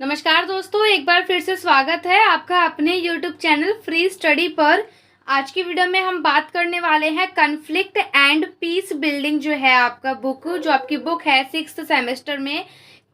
नमस्कार दोस्तों, एक बार फिर से स्वागत है आपका अपने YouTube चैनल फ्री स्टडी पर। आज की वीडियो में हम बात करने वाले हैं कॉन्फ्लिक्ट एंड पीस बिल्डिंग जो है आपका बुक, जो आपकी बुक है 6th सेमेस्टर में।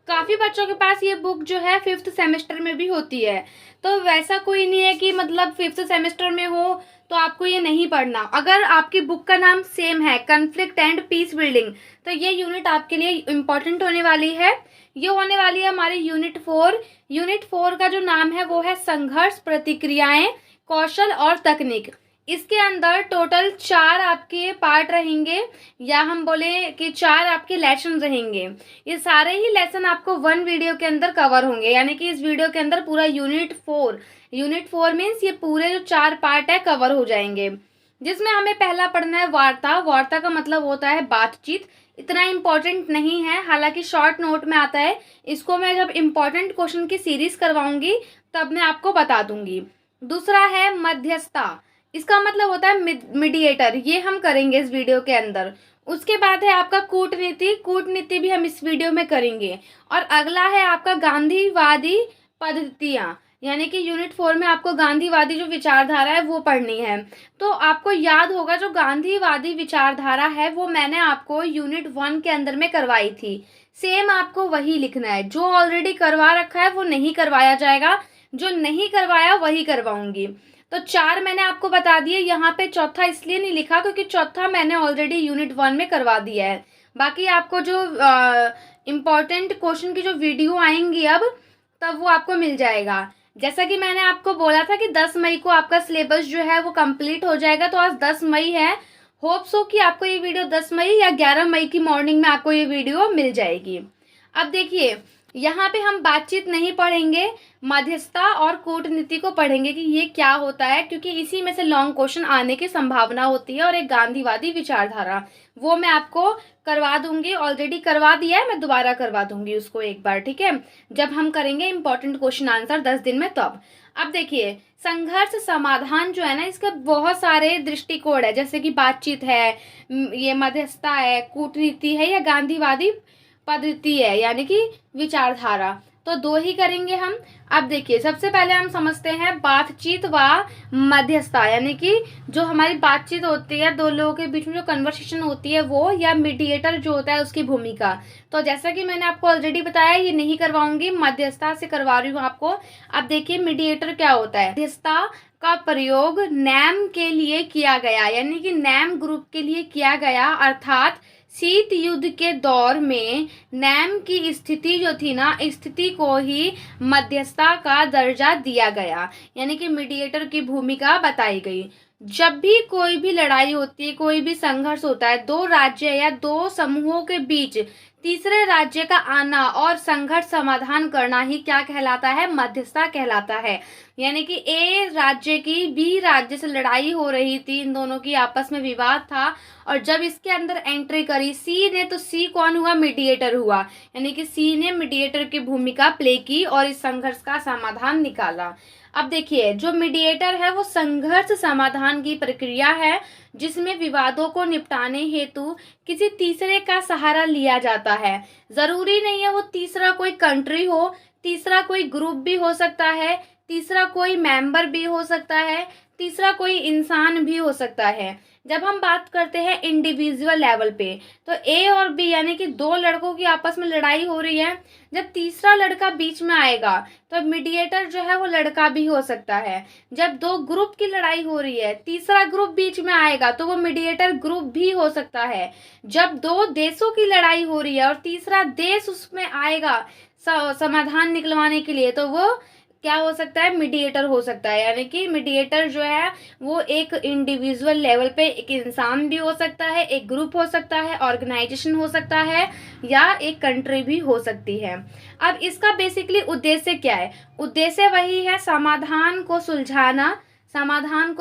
काफ़ी बच्चों के पास ये बुक जो है 5th सेमेस्टर में भी होती है, तो वैसा कोई नहीं है कि मतलब 5th सेमेस्टर में हो तो आपको ये नहीं पढ़ना। अगर आपकी बुक का नाम सेम है कॉन्फ्लिक्ट एंड पीस बिल्डिंग, तो ये यूनिट आपके लिए इम्पॉर्टेंट होने वाली है। ये होने वाली है हमारी यूनिट 4। यूनिट 4 का जो नाम है वो है संघर्ष, प्रतिक्रियाएं, कौशल और तकनीक। इसके अंदर टोटल 4 आपके पार्ट रहेंगे, या हम बोले कि 4 आपके लेसन रहेंगे। ये सारे ही लेसन आपको 1 वीडियो के अंदर कवर होंगे, यानी कि इस वीडियो के अंदर पूरा यूनिट 4 मीन्स ये पूरे जो 4 पार्ट है कवर हो जाएंगे। जिसमें हमें पहला पढ़ना है वार्ता। वार्ता का मतलब होता है बातचीत। इतना इम्पोर्टेंट नहीं है, हालांकि शॉर्ट नोट में आता है। इसको मैं जब इम्पोर्टेंट क्वेश्चन की सीरीज करवाऊंगी तब मैं आपको बता दूंगी। दूसरा है मध्यस्थता। इसका मतलब होता है मीडिएटर। ये हम करेंगे इस वीडियो के अंदर। उसके बाद है आपका कूटनीति। कूटनीति भी हम इस वीडियो में करेंगे। और अगला है आपका गांधीवादी पद्धतियाँ, यानी कि यूनिट 4 में आपको गांधीवादी जो विचारधारा है वो पढ़नी है। तो आपको याद होगा जो गांधीवादी विचारधारा है वो मैंने आपको यूनिट 1 के अंदर में करवाई थी। सेम आपको वही लिखना है। जो ऑलरेडी करवा रखा है वो नहीं करवाया जाएगा, जो नहीं करवाया वही करवाऊंगी। तो 4 मैंने आपको बता दिए। यहाँ पे चौथा इसलिए नहीं लिखा क्योंकि चौथा मैंने ऑलरेडी यूनिट 1 में करवा दिया है। बाकी आपको जो इम्पोर्टेंट क्वेश्चन की जो वीडियो आएंगी अब, तब वो आपको मिल जाएगा। जैसा कि मैंने आपको बोला था कि 10 मई को आपका सिलेबस जो है वो कंप्लीट हो जाएगा, तो आज 10 मई है। होप सो कि आपको ये वीडियो 10 मई या 11 मई की मॉर्निंग में आपको ये वीडियो मिल जाएगी। अब देखिए, यहाँ पे हम बातचीत नहीं पढ़ेंगे, मध्यस्थता और कूटनीति को पढ़ेंगे कि ये क्या होता है, क्योंकि इसी में से लॉन्ग क्वेश्चन आने की संभावना होती है। और एक गांधीवादी विचारधारा वो मैं आपको करवा दूंगी, ऑलरेडी करवा दिया है, मैं दोबारा करवा दूंगी उसको एक बार, ठीक है, जब हम करेंगे इंपॉर्टेंट क्वेश्चन आंसर 10 दिन में तब। अब देखिए, संघर्ष समाधान जो है ना, इसका बहुत सारे दृष्टिकोण है, जैसे कि बातचीत है, ये मध्यस्थता है, कूटनीति है, या गांधीवादी पद्धति है, यानी कि विचारधारा। तो 2 ही करेंगे हम। अब देखिए, सबसे पहले हम समझते हैं बातचीत व मध्यस्थता, यानी कि जो हमारी बातचीत होती है, 2 लोगों के बीच में जो कन्वर्सेशन होती है वो, या मीडिएटर जो होता है उसकी भूमिका। तो जैसा कि मैंने आपको ऑलरेडी बताया, ये नहीं करवाऊंगी, मध्यस्थता से करवा रही हूँ आपको। अब देखिए, मीडिएटर क्या होता है। मध्यस्थता का प्रयोग नैम के लिए किया गया, यानी कि नैम ग्रुप के लिए किया गया, अर्थात शीत युद्ध के दौर में नैम की स्थिति जो थी ना, स्थिति को ही मध्यस्थता का दर्जा दिया गया, यानी कि मीडिएटर की भूमिका बताई गई। जब भी कोई भी लड़ाई होती है, कोई भी संघर्ष होता है, 2 राज्य या 2 समूहों के बीच तीसरे राज्य का आना और संघर्ष समाधान करना ही क्या कहलाता है, मध्यस्थता कहलाता है। यानी कि ए राज्य की बी राज्य से लड़ाई हो रही थी, इन दोनों की आपस में विवाद था, और जब इसके अंदर एंट्री करी सी ने, तो सी कौन हुआ, मीडिएटर हुआ, यानी कि सी ने मीडिएटर की भूमिका प्ले की और इस संघर्ष का समाधान निकाला। अब देखिए, जो मीडिएटर है वो संघर्ष समाधान की प्रक्रिया है, जिसमें विवादों को निपटाने हेतु किसी तीसरे का सहारा लिया जाता है। जरूरी नहीं है वो तीसरा कोई कंट्री हो, तीसरा कोई ग्रुप भी हो सकता है, तीसरा कोई मेंबर भी हो सकता है, तीसरा कोई इंसान भी हो सकता है। जब हम बात करते हैं इंडिविजुअल लेवल पे, तो ए और बी यानी कि 2 लड़कों की आपस में लड़ाई हो रही है, जब तीसरा लड़का बीच में आएगा तो मीडिएटर जो है वो लड़का भी हो सकता है। जब 2 ग्रुप की लड़ाई हो रही है, तीसरा ग्रुप बीच में आएगा तो वो मीडिएटर ग्रुप भी हो सकता है। जब 2 देशों की लड़ाई हो रही है और तीसरा देश उसमें आएगा समाधान निकलवाने के लिए, तो वो क्या हो सकता है, मीडिएटर हो सकता है। यानी कि मीडिएटर जो है वो एक इंडिविजुअल लेवल पे एक इंसान भी हो सकता है, एक ग्रुप हो सकता है, ऑर्गेनाइजेशन हो सकता है, या एक कंट्री भी हो सकती है। अब इसका बेसिकली उद्देश्य क्या है, उद्देश्य वही है समाधान को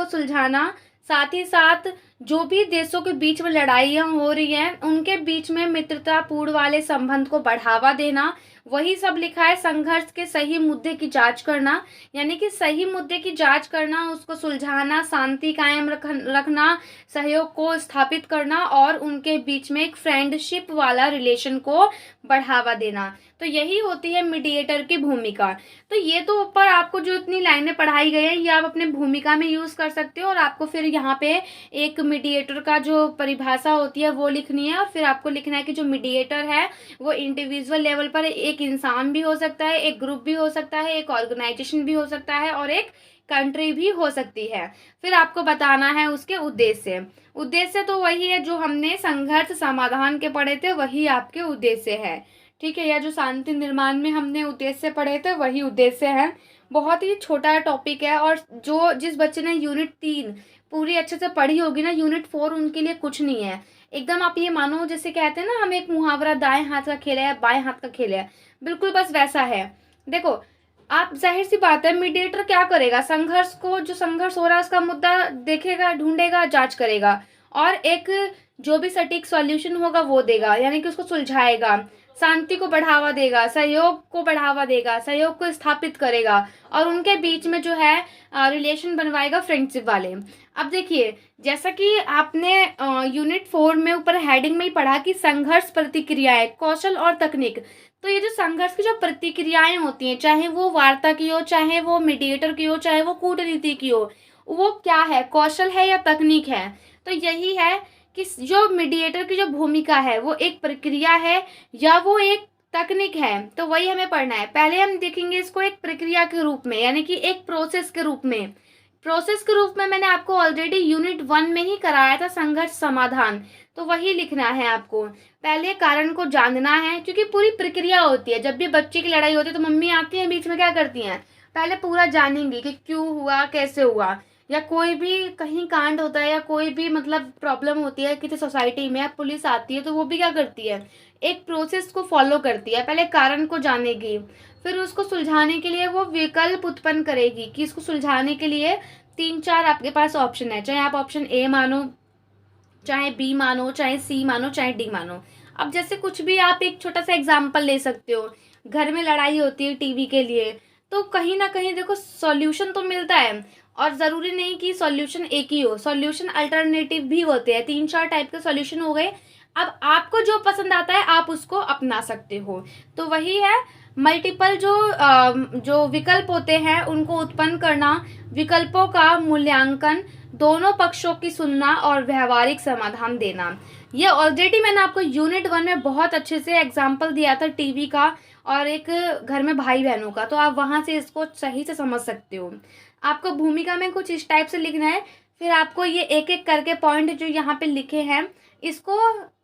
सुलझाना, साथ ही साथ जो भी देशों के बीच में लड़ाइयाँ हो रही हैं उनके बीच में मित्रतापूर्ण वाले संबंध को बढ़ावा देना, वही सब लिखा है। संघर्ष के सही मुद्दे की जांच करना, यानी कि सही मुद्दे की जांच करना, उसको सुलझाना, शांति कायम रखना, सहयोग को स्थापित करना और उनके बीच में एक फ्रेंडशिप वाला रिलेशन को बढ़ावा देना। तो यही होती है मीडिएटर की भूमिका। तो ये तो ऊपर आपको जो इतनी लाइनें पढ़ाई गई हैं ये आप अपने भूमिका में यूज कर सकते हो, और आपको फिर यहाँ पे एक मीडिएटर का जो परिभाषा होती है वो लिखनी है, और फिर आपको लिखना है कि जो मीडिएटर है वो इंडिविजुअल लेवल पर एक इंसान भी हो सकता है, एक ग्रुप भी हो सकता है, एक ऑर्गेनाइजेशन भी हो सकता है और एक कंट्री भी हो सकती है। फिर आपको बताना है उसके उद्देश्य। उद्देश्य तो वही है जो हमने संघर्ष समाधान के पढ़े थे, वही आपके उद्देश्य है। ठीक है, या जो शांति निर्माण में हमने उद्देश्य पढ़े थे वही उद्देश्य है। बहुत ही छोटा टॉपिक है, और जो जिस बच्चे ने यूनिट 3 पूरी अच्छे से पढ़ी होगी ना, यूनिट 4 उनके लिए कुछ नहीं है एकदम। आप ये मानो जैसे कहते हैं ना हम एक मुहावरा, दाएं हाथ का खेल है बाएं हाथ का खेल है, बिल्कुल बस वैसा है। देखो आप, जाहिर सी बात है मीडिएटर क्या करेगा, संघर्ष को, जो संघर्ष हो रहा है उसका मुद्दा देखेगा, ढूंढेगा, जांच करेगा और एक जो भी सटीक सॉल्यूशन होगा वो देगा, यानी कि उसको सुलझाएगा, शांति को बढ़ावा देगा, सहयोग को बढ़ावा देगा, सहयोग को स्थापित करेगा और उनके बीच में जो है रिलेशन बनवाएगा फ्रेंडशिप वाले। अब देखिए, जैसा कि आपने यूनिट 4 में ऊपर हेडिंग में ही पढ़ा कि संघर्ष प्रतिक्रियाएं, कौशल और तकनीक। तो ये जो संघर्ष की जो प्रतिक्रियाएं होती हैं, चाहे वो वार्ता की हो, चाहे वो मीडिएटर की हो, चाहे वो कूटनीति की हो, वो क्या है, कौशल है या तकनीक है। तो यही है कि जो मीडिएटर की जो भूमिका है वो एक प्रक्रिया है या वो एक तकनीक है। तो वही हमें पढ़ना है। पहले हम देखेंगे इसको एक प्रक्रिया के रूप में, यानी कि एक प्रोसेस के रूप में। प्रोसेस के रूप में मैंने आपको ऑलरेडी यूनिट 1 में ही कराया था, संघर्ष समाधान। तो वही लिखना है आपको। पहले कारण को जानना है, क्योंकि पूरी प्रक्रिया होती है। जब भी बच्चे की लड़ाई होती है तो मम्मी आती है बीच में, क्या करती हैं, पहले पूरा जानेंगी कि क्यों हुआ, कैसे हुआ, या कोई भी कहीं कांड होता है या कोई भी मतलब प्रॉब्लम होती है किसी सोसाइटी में, या पुलिस आती है, तो वो भी क्या करती है, एक प्रोसेस को फॉलो करती है। पहले कारण को जानेगी, फिर उसको सुलझाने के लिए वो विकल्प उत्पन्न करेगी कि इसको सुलझाने के लिए 3-4 आपके पास ऑप्शन है, चाहे आप ऑप्शन ए मानो, चाहे बी मानो, चाहे सी मानो, चाहे डी मानो। अब जैसे कुछ भी आप एक छोटा सा एग्जाम्पल ले सकते हो। घर में लड़ाई होती है टीवी के लिए, तो कहीं ना कहीं देखो सॉल्यूशन तो मिलता है, और ज़रूरी नहीं कि सॉल्यूशन एक ही हो, सॉल्यूशन अल्टरनेटिव भी होते हैं। 3-4 टाइप के सॉल्यूशन हो गए। अब आपको जो पसंद आता है आप उसको अपना सकते हो। तो वही है, मल्टीपल जो विकल्प होते हैं उनको उत्पन्न करना, विकल्पों का मूल्यांकन, दोनों पक्षों की सुनना और व्यवहारिक समाधान देना। ये ऑलरेडी मैंने आपको यूनिट 1 में बहुत अच्छे से एग्जाम्पल दिया था टीवी का और एक घर में भाई बहनों का, तो आप वहाँ से इसको सही से समझ सकते हो। आपको भूमिका में कुछ इस टाइप से लिखना है, फिर आपको ये एक एक करके पॉइंट जो यहाँ पे लिखे हैं इसको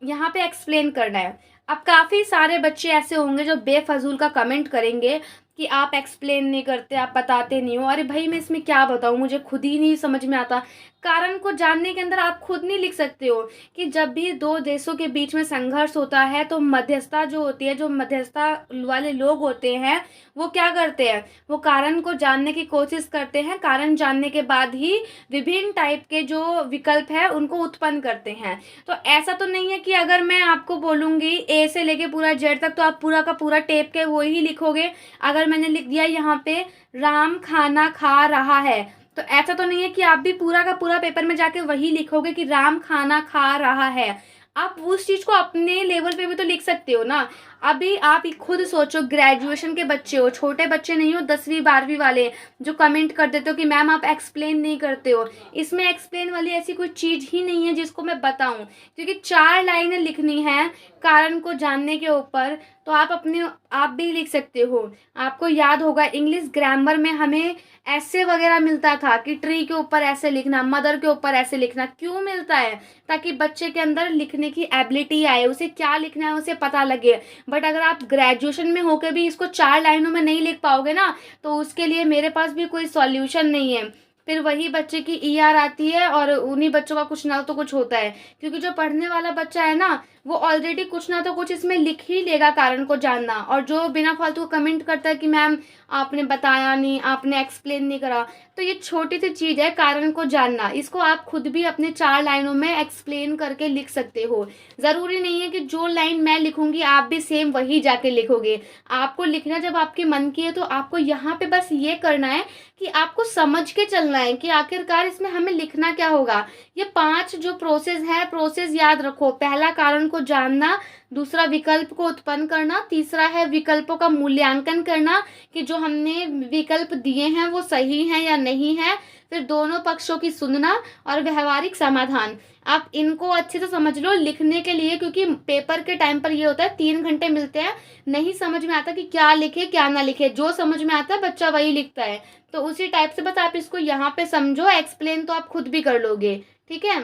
यहाँ पे एक्सप्लेन करना है। अब काफ़ी सारे बच्चे ऐसे होंगे जो बेफजूल का कमेंट करेंगे कि आप एक्सप्लेन नहीं करते, आप बताते नहीं हो। अरे भाई मैं इसमें क्या बताऊँ, मुझे खुद ही नहीं समझ में आता। कारण को जानने के अंदर आप खुद नहीं लिख सकते हो कि जब भी दो देशों के बीच में संघर्ष होता है तो मध्यस्थता जो होती है, जो मध्यस्थता वाले लोग होते हैं वो क्या करते हैं, वो कारण को जानने की कोशिश करते हैं। कारण जानने के बाद ही विभिन्न टाइप के जो विकल्प है उनको उत्पन्न करते हैं। तो ऐसा तो नहीं है कि अगर मैं आपको बोलूँगी ए से लेके पूरा जेड तक तो आप पूरा का पूरा टेप के वो ही लिखोगे। अगर मैंने लिख दिया यहाँ पे राम खाना खा रहा है, तो ऐसा तो नहीं है कि आप भी पूरा का पूरा पेपर में जाके वही लिखोगे कि राम खाना खा रहा है। आप उस चीज़ को अपने लेवल पे भी तो लिख सकते हो ना। अभी आप खुद सोचो, ग्रेजुएशन के बच्चे हो, छोटे बच्चे नहीं हो, 10वीं 12वीं वाले जो कमेंट कर देते हो कि मैम आप एक्सप्लेन नहीं करते हो। इसमें एक्सप्लेन वाली ऐसी कोई चीज़ ही नहीं है जिसको मैं बताऊं, क्योंकि 4 लाइनें लिखनी है कारण को जानने के ऊपर। तो आप भी लिख सकते हो। आपको याद होगा इंग्लिश ग्रामर में हमें ऐसे वगैरह मिलता था कि ट्री के ऊपर ऐसे लिखना, मदर के ऊपर ऐसे लिखना। क्यों मिलता है? ताकि बच्चे के अंदर लिखने की एबिलिटी आए, उसे क्या लिखना है उसे पता लगे। बट अगर आप ग्रेजुएशन में होकर भी इसको 4 लाइनों में नहीं लिख पाओगे ना, तो उसके लिए मेरे पास भी कोई सॉल्यूशन नहीं है। फिर वही बच्चे की ईआर आती है और उन्हीं बच्चों का कुछ ना तो कुछ होता है, क्योंकि जो पढ़ने वाला बच्चा है ना वो ऑलरेडी कुछ ना तो कुछ इसमें लिख ही लेगा कारण को जानना, और जो बिना फालतू कमेंट करता है कि मैम आपने बताया नहीं, आपने एक्सप्लेन नहीं करा, तो ये छोटी सी चीज़ है कारण को जानना, इसको आप खुद भी अपने 4 लाइनों में एक्सप्लेन करके लिख सकते हो। ज़रूरी नहीं है कि जो लाइन मैं लिखूंगी आप भी सेम वही जाके लिखोगे। आपको लिखना जब आपके मन की है तो आपको यहाँ पे बस ये करना है कि आपको समझ के चलना है कि आखिरकार इसमें हमें लिखना क्या होगा। ये 5 जो प्रोसेस है, प्रोसेस याद रखो। पहला कारण को जानना, दूसरा विकल्प को उत्पन्न करना, तीसरा है विकल्पों का मूल्यांकन करना कि जो हमने विकल्प दिए हैं वो सही हैं या नहीं है, फिर दोनों पक्षों की सुनना और व्यवहारिक समाधान। आप इनको अच्छे से समझ लो लिखने के लिए, क्योंकि पेपर के टाइम पर ये होता है 3 घंटे मिलते हैं, नहीं समझ में आता कि क्या लिखे क्या ना लिखे, जो समझ में आता है बच्चा वही लिखता है। तो उसी टाइप से बस आप इसको यहाँ पे समझो, एक्सप्लेन तो आप खुद भी कर लोगे, ठीक है।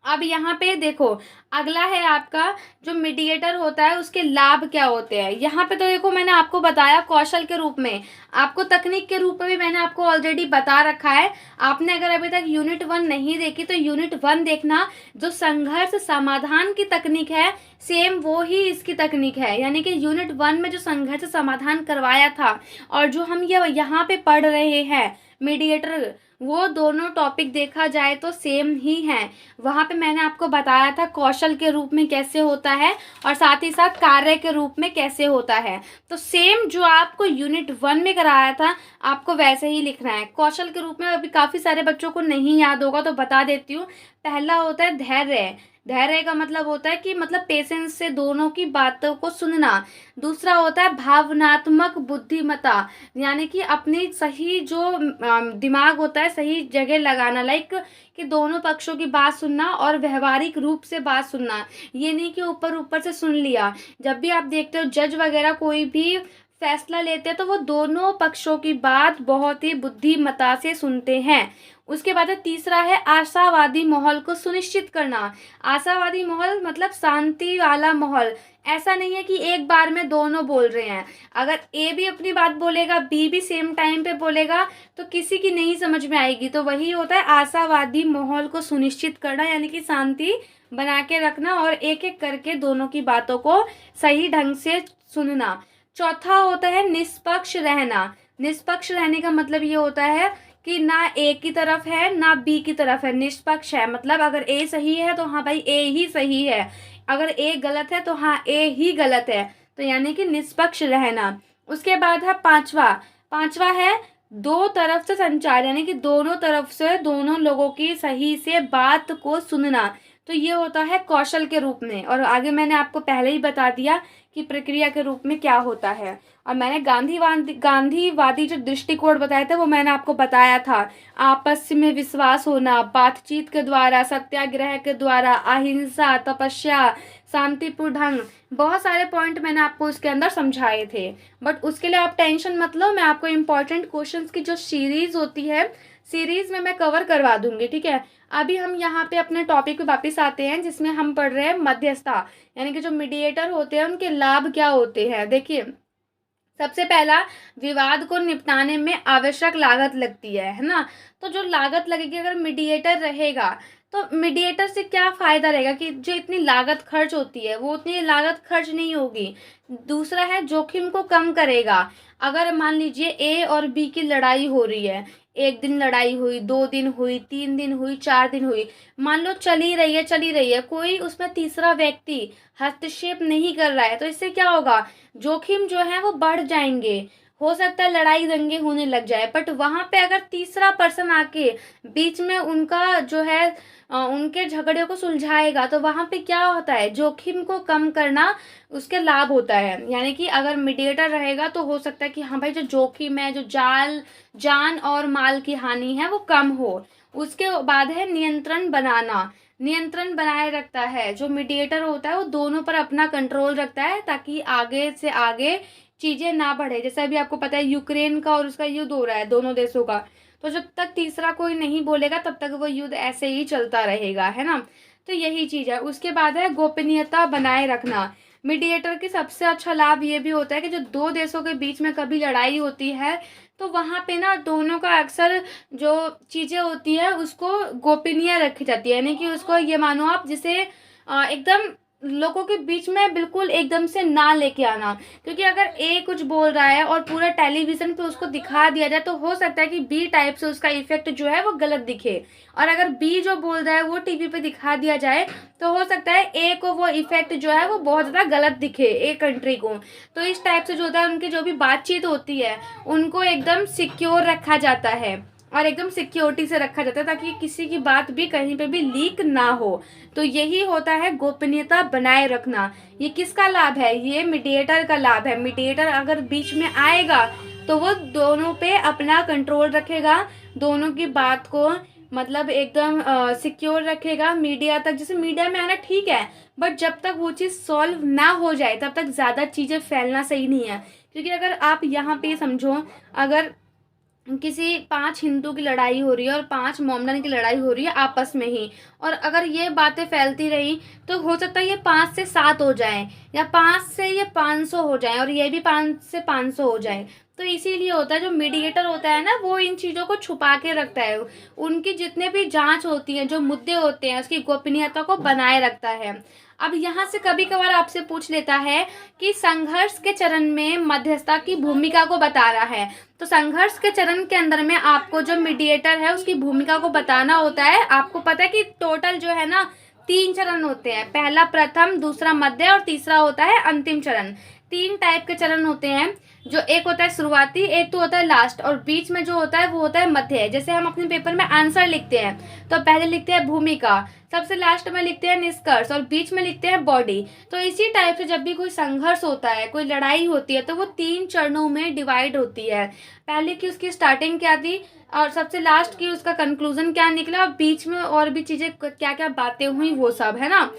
अब यहाँ पे देखो, अगला है आपका जो मीडिएटर होता है उसके लाभ क्या होते हैं। यहाँ पे तो देखो मैंने आपको बताया कौशल के रूप में, आपको तकनीक के रूप में भी मैंने आपको ऑलरेडी बता रखा है। आपने अगर अभी तक यूनिट 1 नहीं देखी तो यूनिट 1 देखना। जो संघर्ष समाधान की तकनीक है सेम वो ही इसकी तकनीक है, यानी कि यूनिट 1 में जो संघर्ष समाधान करवाया था और जो हम ये यहाँ पे पढ़ रहे हैं मीडिएटर, वो दोनों टॉपिक देखा जाए तो सेम ही हैं। वहाँ पे मैंने आपको बताया था कौशल के रूप में कैसे होता है और साथ ही साथ कार्य के रूप में कैसे होता है। तो सेम जो आपको यूनिट 1 में कराया था आपको वैसे ही लिखना है। कौशल के रूप में अभी काफ़ी सारे बच्चों को नहीं याद होगा तो बता देती हूँ। पहला होता है धैर्य। धैर्य का मतलब होता है कि मतलब पेशेंस से दोनों की बातों को सुनना। दूसरा होता है भावनात्मक बुद्धिमत्ता, यानी कि अपनी सही जो दिमाग होता है सही जगह लगाना, लाइक कि दोनों पक्षों की बात सुनना और व्यवहारिक रूप से बात सुनना। ये नहीं कि ऊपर ऊपर से सुन लिया। जब भी आप देखते हो जज वगैरह कोई भी फैसला लेते हैं तो वो दोनों पक्षों की बात बहुत ही बुद्धिमत्ता से सुनते हैं। उसके बाद तीसरा है आशावादी माहौल को सुनिश्चित करना। आशावादी माहौल मतलब शांति वाला माहौल। ऐसा नहीं है कि एक बार में दोनों बोल रहे हैं, अगर ए भी अपनी बात बोलेगा बी भी सेम टाइम पे बोलेगा तो किसी की नहीं समझ में आएगी। तो वही होता है आशावादी माहौल को सुनिश्चित करना, यानी कि शांति बना के रखना और एक एक करके दोनों की बातों को सही ढंग से सुनना। चौथा होता है निष्पक्ष रहना। निष्पक्ष रहने का मतलब ये होता है कि ना ए की तरफ है ना बी की तरफ है, निष्पक्ष है। मतलब अगर ए सही है तो हाँ भाई ए ही सही है, अगर ए गलत है तो हाँ ए ही गलत है, तो यानी कि निष्पक्ष रहना। उसके बाद है पांचवा है दो तरफ से संचार, यानी कि दोनों तरफ से दोनों लोगों की सही से बात को सुनना। तो ये होता है कौशल के रूप में, और आगे मैंने आपको पहले ही बता दिया कि प्रक्रिया के रूप में क्या होता है। और मैंने गांधीवादी जो दृष्टिकोण बताए थे वो मैंने आपको बताया था। आपस में विश्वास होना, बातचीत के द्वारा, सत्याग्रह के द्वारा, अहिंसा, तपस्या, शांतिपूर्ण ढंग, बहुत सारे पॉइंट मैंने आपको उसके अंदर समझाए थे। बट उसके लिए आप टेंशन मत लो, मैं आपको इम्पोर्टेंट क्वेश्चंस की जो सीरीज होती है सीरीज में मैं कवर करवा दूंगी, ठीक है। अभी हम यहाँ पे अपने टॉपिक पे वापस आते हैं जिसमें हम पढ़ रहे हैं मध्यस्थता, यानी कि जो मीडिएटर होते हैं उनके लाभ क्या होते हैं। देखिए सबसे पहला, विवाद को निपटाने में आवश्यक लागत लगती है ना। तो जो लागत लगेगी अगर मीडिएटर रहेगा तो मीडिएटर से क्या फ़ायदा रहेगा कि जो इतनी लागत खर्च होती है वो उतनी लागत खर्च नहीं होगी। दूसरा है जोखिम को कम करेगा। अगर मान लीजिए ए और बी की लड़ाई हो रही है, एक दिन लड़ाई हुई, 2 दिन हुई, 3 दिन हुई, 4 दिन हुई, मान लो चली रही है, कोई उसमें तीसरा व्यक्ति हस्तक्षेप नहीं कर रहा है, तो इससे क्या होगा, जोखिम जो है वो बढ़ जाएंगे। हो सकता है लड़ाई दंगे होने लग जाए, बट वहां पे अगर तीसरा पर्सन आके बीच में उनका जो है उनके झगड़े को सुलझाएगा तो वहां पे क्या होता है, जोखिम को कम करना उसके लाभ होता है। यानी कि अगर मीडिएटर रहेगा तो हो सकता है कि हाँ भाई जो जोखिम है, जो जान और माल की हानि है वो कम हो। उसके बाद है नियंत्रण बनाना। नियंत्रण बनाए रखता है, जो मीडिएटर होता है वो दोनों पर अपना कंट्रोल रखता है ताकि आगे से आगे चीजें ना बढ़े। जैसे अभी आपको पता है यूक्रेन का और उसका युद्ध हो रहा है दोनों देशों का, तो जब तक तीसरा कोई नहीं बोलेगा तब तक वो युद्ध ऐसे ही चलता रहेगा, है ना। तो यही चीज है। उसके बाद है गोपनीयता बनाए रखना। मीडिएटर की सबसे अच्छा लाभ ये भी होता है कि जो दो देशों के बीच में कभी लड़ाई होती है तो वहाँ पे ना दोनों का अक्सर जो चीज़ें होती है उसको गोपनीय रखी जाती है, यानी कि उसको ये मानो आप जिसे एकदम लोगों के बीच में बिल्कुल एकदम से ना लेके आना, क्योंकि अगर ए कुछ बोल रहा है और पूरा टेलीविजन पे उसको दिखा दिया जाए तो हो सकता है कि बी टाइप से उसका इफेक्ट जो है वो गलत दिखे, और अगर बी जो बोल रहा है वो टीवी पे दिखा दिया जाए तो हो सकता है ए को वो इफेक्ट जो है वो बहुत ज़्यादा गलत दिखे ए कंट्री को। तो इस टाइप से जो होता है उनकी जो भी बातचीत होती है उनको एकदम सिक्योर रखा जाता है और एकदम सिक्योरिटी से रखा जाता है ताकि किसी की बात भी कहीं पे भी लीक ना हो। तो यही होता है गोपनीयता बनाए रखना। ये किसका लाभ है? ये मीडिएटर का लाभ है। मीडिएटर अगर बीच में आएगा तो वो दोनों पे अपना कंट्रोल रखेगा, दोनों की बात को मतलब एकदम सिक्योर रखेगा मीडिया तक। जैसे मीडिया में आना ठीक है, बट जब तक वो चीज़ सॉल्व ना हो जाए तब तक ज़्यादा चीज़ें फैलना सही नहीं है। क्योंकि अगर आप यहाँ पे समझो, अगर किसी 5 हिंदू की लड़ाई हो रही है और 5 मोमडन की लड़ाई हो रही है आपस में ही, और अगर ये बातें फैलती रही तो हो सकता है ये 5 से 7 हो जाए या 5 से ये 500 हो जाए और ये भी 5 से 500 हो जाए। तो इसीलिए होता है जो मीडिएटर होता है ना वो इन चीज़ों को छुपा के रखता है, उनकी जितने भी जांच होती है जो मुद्दे होते हैं उसकी गोपनीयता को बनाए रखता है। अब यहाँ से कभी कभार आपसे पूछ लेता है कि संघर्ष के चरण में मध्यस्थता की भूमिका को बता रहा है। तो संघर्ष के चरण के अंदर में आपको जो मीडिएटर है उसकी भूमिका को बताना होता है। आपको पता है कि टोटल जो है ना 3 चरण होते हैं, पहला प्रथम, दूसरा मध्य और तीसरा होता है अंतिम चरण। 3 टाइप के चरण होते हैं, जो एक होता है शुरुआती, एक तो होता है लास्ट, और बीच में जो होता है वो होता है मध्य। जैसे हम अपने पेपर में आंसर लिखते हैं तो पहले लिखते हैं भूमिका, सबसे लास्ट में लिखते हैं निष्कर्ष और बीच में लिखते हैं बॉडी। तो इसी टाइप से जब भी कोई संघर्ष होता है, कोई लड़ाई होती है, तो वो 3 चरणों में डिवाइड होती है। पहले की उसकी स्टार्टिंग क्या थी और सबसे लास्ट की उसका कंक्लूजन क्या निकला और बीच में और भी चीजें क्या क्या बातें हुई वो सब, है ना।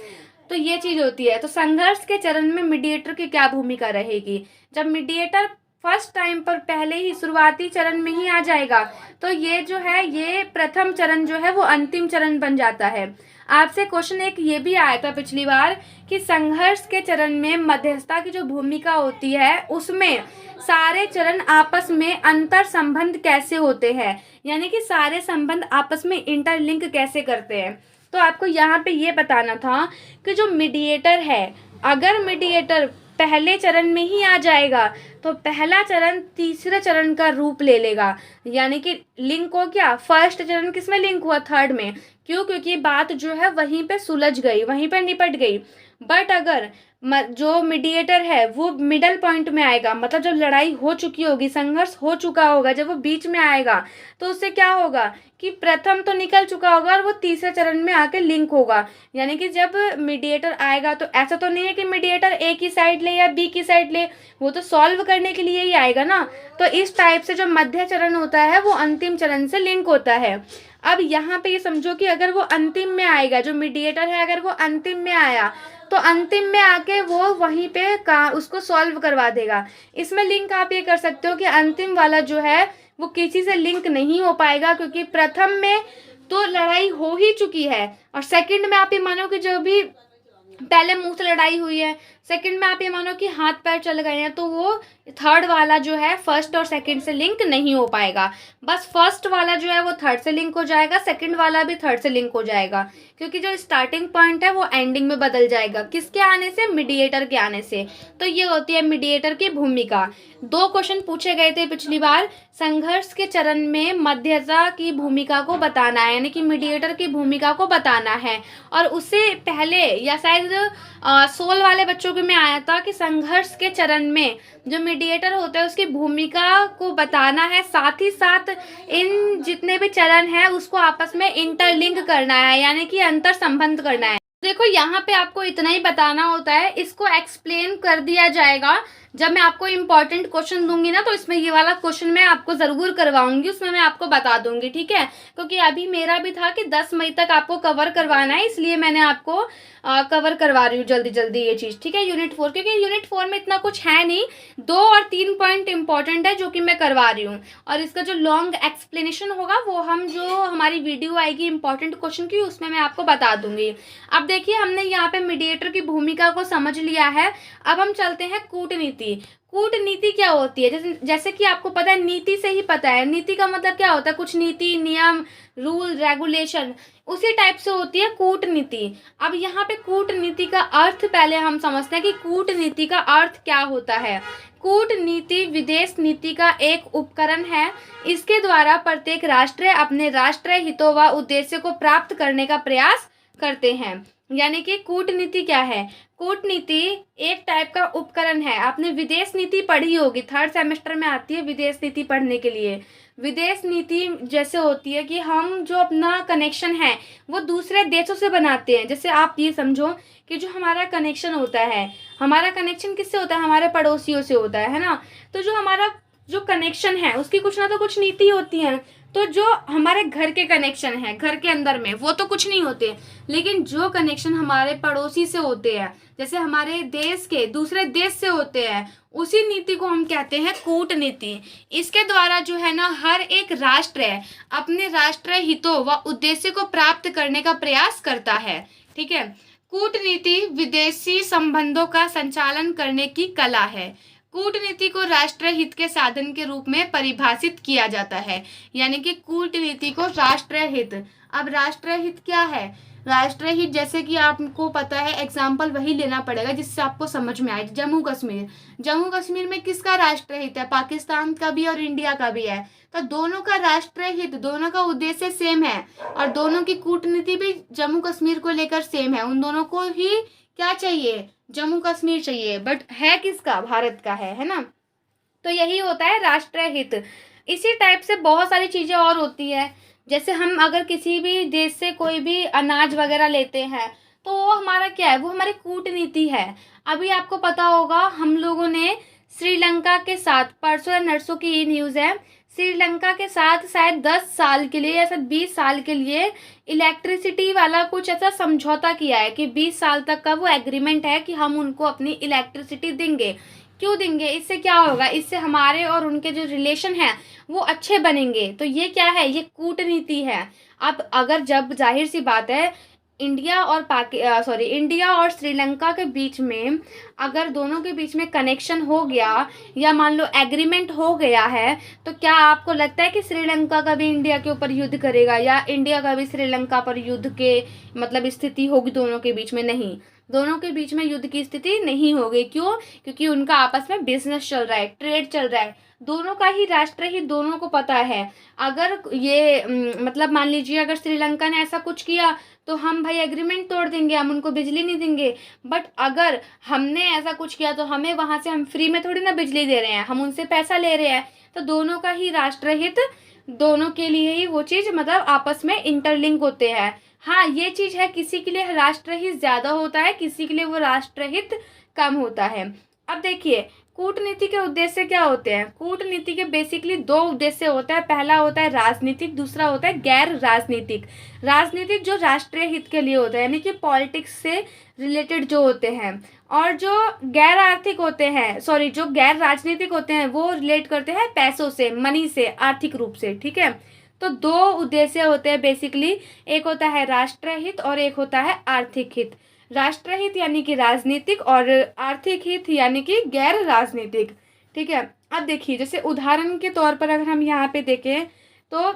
तो ये चीज होती है। तो संघर्ष के चरण में मीडिएटर की क्या भूमिका रहेगी? जब मीडिएटर फर्स्ट टाइम पर पहले ही शुरुआती चरण में ही आ जाएगा तो ये जो है ये प्रथम चरण जो है वो अंतिम चरण बन जाता है। आपसे क्वेश्चन एक ये भी आया था पिछली बार कि संघर्ष के चरण में मध्यस्थता की जो भूमिका होती है उसमें सारे चरण आपस में अंतर संबंध कैसे होते हैं, यानी कि सारे संबंध आपस में इंटरलिंक कैसे करते हैं। तो आपको यहाँ पे ये बताना था कि जो मीडिएटर है, अगर मीडिएटर पहले चरण में ही आ जाएगा तो पहला चरण तीसरे चरण का रूप ले लेगा, यानी कि लिंक हो गया। फर्स्ट चरण किस में लिंक हुआ? थर्ड में। क्यों? क्योंकि बात जो है वहीं पे सुलझ गई, वहीं पे निपट गई। बट अगर जो मीडिएटर है वो मिडल पॉइंट में आएगा, मतलब जब लड़ाई हो चुकी होगी, संघर्ष हो चुका होगा, जब वो बीच में आएगा तो उससे क्या होगा कि प्रथम तो निकल चुका होगा और वो तीसरे चरण में आके लिंक होगा। यानी कि जब मीडिएटर आएगा तो ऐसा तो नहीं है कि मीडिएटर ए की साइड ले या बी की साइड ले, वो तो सॉल्व करने के लिए ही आएगा ना। तो इस टाइप से जो मध्य चरण होता है वो अंतिम चरण से लिंक होता है। अब यहाँ पे ये समझो कि अगर वो अंतिम में आएगा, जो मीडिएटर है अगर वो अंतिम में आया तो अंतिम में आके वो वहीं पे का उसको सॉल्व करवा देगा। इसमें लिंक आप ये कर सकते हो कि अंतिम वाला जो है वो किसी से लिंक नहीं हो पाएगा, क्योंकि प्रथम में तो लड़ाई हो ही चुकी है और सेकंड में आप ये मानो कि जो भी पहले मुंह से लड़ाई हुई है, सेकंड में आप ये मानो कि हाथ पैर चल गए हैं, तो वो थर्ड वाला जो है फर्स्ट और सेकंड से लिंक नहीं हो पाएगा। बस फर्स्ट वाला जो है वो थर्ड से लिंक हो जाएगा, सेकंड वाला भी थर्ड से लिंक हो जाएगा, क्योंकि जो स्टार्टिंग पॉइंट है वो एंडिंग में बदल जाएगा। किसके आने से? मीडिएटर के आने से। तो ये होती है मीडिएटर की भूमिका। 2 क्वेश्चन पूछे गए थे पिछली बार। संघर्ष के चरण में मध्यस्थता की भूमिका को बताना है, यानी कि मीडिएटर की भूमिका को बताना है। और उससे पहले या शायद 16 वाले बच्चों के में आया था कि संघर्ष के चरण में जो मीडिएटर होता है उसकी भूमिका को बताना है, साथ ही साथ इन जितने भी चरण हैं उसको आपस में इंटरलिंक करना है, यानी कि अंतर संबंध करना है। देखो यहाँ पे आपको इतना ही बताना होता है, इसको एक्सप्लेन कर दिया जाएगा जब मैं आपको इम्पोर्टेंट क्वेश्चन दूंगी ना, तो इसमें ये वाला क्वेश्चन मैं आपको ज़रूर करवाऊंगी, उसमें मैं आपको बता दूंगी, ठीक है। क्योंकि अभी मेरा भी था कि 10 मई तक आपको कवर करवाना है, इसलिए मैंने आपको कवर करवा रही हूँ जल्दी जल्दी ये चीज़, ठीक है। यूनिट 4, क्योंकि यूनिट 4 में इतना कुछ है नहीं, 2 और 3 पॉइंट इंपॉर्टेंट है जो कि मैं करवा रही हूँ, और इसका जो लॉन्ग एक्सप्लेनेशन होगा वो हम जो हमारी वीडियो आएगी इंपॉर्टेंट क्वेश्चन की, उसमें मैं आपको बता दूंगी। अब देखिए, हमने यहाँ पे मीडिएटर की भूमिका को समझ लिया है। अब हम चलते हैं कूटनीति। कूटनीति क्या होती है? जैसे कि आपको पता है, नीति से ही पता है, नीति का मतलब क्या होता है, कुछ नीति, नियम, रूल, रेगुलेशन, उसी टाइप से होती है कूटनीति। अब यहाँ पे कूटनीति का अर्थ पहले हम समझते हैं कि कूटनीति का अर्थ क्या होता है। कूटनीति विदेश नीति का एक उपकरण है। इसके द्वारा प्रत्येक राष्ट्र अपने राष्ट्रीय हितों व उद्देश्य को प्राप्त करने का प्रयास करते हैं। यानी कि कूटनीति क्या है? कूटनीति एक टाइप का उपकरण है। आपने विदेश नीति पढ़ी होगी, 3rd सेमेस्टर में आती है विदेश नीति पढ़ने के लिए। विदेश नीति जैसे होती है कि हम जो अपना कनेक्शन है वो दूसरे देशों से बनाते हैं। जैसे आप ये समझो कि जो हमारा कनेक्शन होता है, हमारा कनेक्शन किससे होता है? हमारे पड़ोसियों से होता है ना। तो जो हमारा जो कनेक्शन है उसकी कुछ ना तो कुछ नीति होती है। तो जो हमारे घर के कनेक्शन है, घर के अंदर में, वो तो कुछ नहीं होते, लेकिन जो कनेक्शन हमारे पड़ोसी से होते हैं, जैसे हमारे देश के दूसरे देश से होते हैं, उसी नीति को हम कहते हैं कूटनीति। इसके द्वारा जो है ना, हर एक राष्ट्र अपने राष्ट्रीय हितों व उद्देश्य को प्राप्त करने का प्रयास करता है, ठीक है। कूटनीति विदेशी संबंधों का संचालन करने की कला है। कूटनीति को राष्ट्रीय हित के साधन के रूप में परिभाषित किया जाता है। यानी कि कूटनीति को राष्ट्रीय हित। अब राष्ट्रीय हित क्या है? राष्ट्रीय हित जैसे कि आपको पता है, एग्जाम्पल वही लेना पड़ेगा जिससे आपको समझ में आए। जम्मू कश्मीर, जम्मू कश्मीर में किसका राष्ट्रीय हित है? पाकिस्तान का भी और इंडिया का भी है। तो दोनों का राष्ट्रीय हित, दोनों का उद्देश्य सेम है, और दोनों की कूटनीति भी जम्मू कश्मीर को लेकर सेम है। उन दोनों को ही क्या चाहिए? जम्मू कश्मीर चाहिए, बट है किसका? भारत का है ना। तो यही होता है राष्ट्रीय हित। इसी टाइप से बहुत सारी चीज़ें और होती है। जैसे हम अगर किसी भी देश से कोई भी अनाज वगैरह लेते हैं, तो वो हमारा क्या है? वो हमारी कूटनीति है। अभी आपको पता होगा, हम लोगों ने श्रीलंका के साथ, परसों या नरसों की ये न्यूज़ है, श्रीलंका के साथ शायद 10 साल के लिए या शायद 20 साल के लिए इलेक्ट्रिसिटी वाला कुछ ऐसा समझौता किया है कि 20 साल तक का वो एग्रीमेंट है कि हम उनको अपनी इलेक्ट्रिसिटी देंगे। क्यों देंगे? इससे क्या होगा? इससे हमारे और उनके जो रिलेशन है वो अच्छे बनेंगे। तो ये क्या है? ये कूटनीति है। अब अगर, जब जाहिर सी बात है, इंडिया और श्रीलंका के बीच में अगर दोनों के बीच में कनेक्शन हो गया या मान लो एग्रीमेंट हो गया है, तो क्या आपको लगता है कि श्रीलंका का भी इंडिया के ऊपर युद्ध करेगा या इंडिया का भी श्रीलंका पर युद्ध के मतलब स्थिति होगी दोनों के बीच में? नहीं, दोनों के बीच में युद्ध की स्थिति नहीं होगी। क्यों? क्योंकि उनका आपस में बिजनेस चल रहा है, ट्रेड चल रहा है, दोनों का ही राष्ट्र ही दोनों को पता है। अगर ये मतलब मान लीजिए अगर श्रीलंका ने ऐसा कुछ किया तो हम भाई एग्रीमेंट तोड़ देंगे, हम उनको बिजली नहीं देंगे। बट अगर हमने ऐसा कुछ किया तो हमें वहाँ से, हम फ्री में थोड़ी ना बिजली दे रहे हैं, हम उनसे पैसा ले रहे हैं। तो दोनों का ही राष्ट्रहित, दोनों के लिए ही वो चीज़ मतलब आपस में इंटरलिंक होते हैं। हाँ, ये चीज़ है, किसी के लिए राष्ट्रहित ज़्यादा होता है, किसी के लिए वो राष्ट्रहित कम होता है। अब देखिए, कूटनीति के उद्देश्य क्या होते हैं? कूटनीति के बेसिकली 2 उद्देश्य होता है। पहला होता है राजनीतिक, दूसरा होता है गैर राजनीतिक। राजनीतिक जो राष्ट्रीय हित के लिए होता है, यानी कि पॉलिटिक्स से रिलेटेड जो होते हैं, और जो गैर आर्थिक होते हैं, जो गैर राजनीतिक होते हैं, वो रिलेट करते हैं पैसों से, मनी से, आर्थिक रूप से, ठीक है। तो 2 उद्देश्य होते हैं बेसिकली, एक होता है राष्ट्रीय हित और एक होता है आर्थिक हित। राष्ट्रीय हित यानी कि राजनीतिक और आर्थिक हित यानी कि गैर राजनीतिक, ठीक है। अब देखिए, जैसे उदाहरण के तौर पर अगर हम यहाँ पे देखें तो